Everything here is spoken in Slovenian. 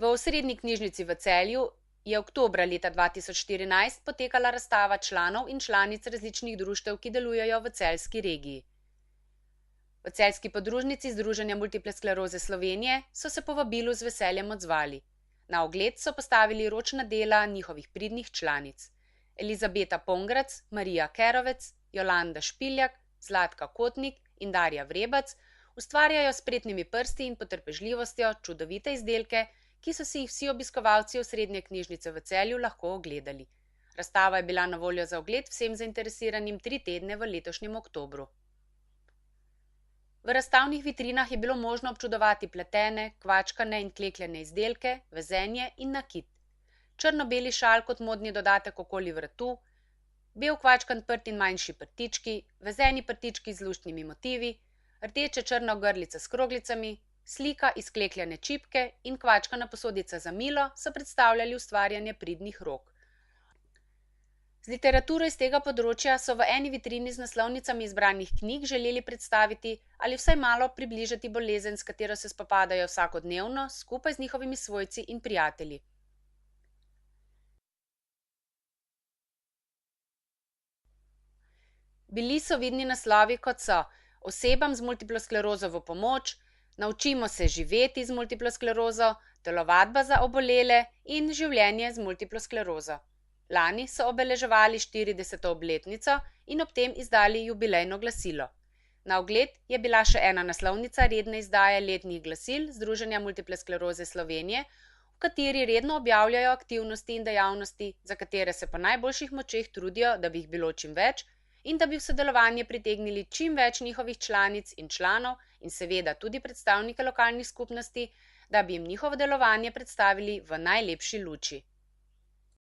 V Osrednji knjižnici v Celju je oktobra leta 2014 potekala razstava članov in članic različnih društev, ki delujejo v celjski regiji. V celjski podružnici Združenja multiple skleroze Slovenije so se povabilu z veseljem odzvali. Na ogled so postavili ročna dela njihovih pridnih članic: Elizabeta Pongrac, Marija Kerovec, Jolanda Špiljak, Zlatka Kotnik in Darja Vrebac ustvarjajo s spretnimi prsti in potrpežljivostjo čudovite izdelke, ki so si jih vsi obiskovalci Osrednje knjižnice v Celju lahko ogledali. Razstava je bila na voljo za ogled vsem zainteresiranim 3 tedne v letošnjem oktobru. V razstavnih vitrinah je bilo možno občudovati pletene, kvačkane in klekljane izdelke, vezenje in nakit. Črno-beli šal kot modni dodatek okoli vratu, bel kvačkan prt in manjši prtički, vezeni prtički z luštnimi motivi, rdeče črna ogrlica s kroglicami, slika iz klekljane čipke in kvačkana posodica za milo so predstavljali ustvarjanje pridnih rok. Z literaturo iz tega področja so v eni vitrini z naslovnicami izbranih knjig želeli predstaviti ali vsaj malo približati bolezen, s katero se spopadajo vsakodnevno skupaj z njihovimi svojci in prijatelji. Bili so vidni naslovi, kot so Osebam z multiplo sklerozo v pomoč, Naučimo se živeti z multiplo sklerozo, Telovadba za obolele in Življenje z multiplo sklerozo. Lani so obeleževali 40. obletnico in ob tem izdali jubilejno glasilo. Na ogled je bila še ena naslovnica redne izdaje letnih glasil Združenja multiple skleroze Slovenije, v kateri redno objavljajo aktivnosti in dejavnosti, za katere se po najboljših močeh trudijo, da bi jih bilo čim več in da bi v sodelovanje pritegnili čim več njihovih članic in članov in seveda tudi predstavnike lokalnih skupnosti, da bi jim njihovo delovanje predstavili v najlepši luči.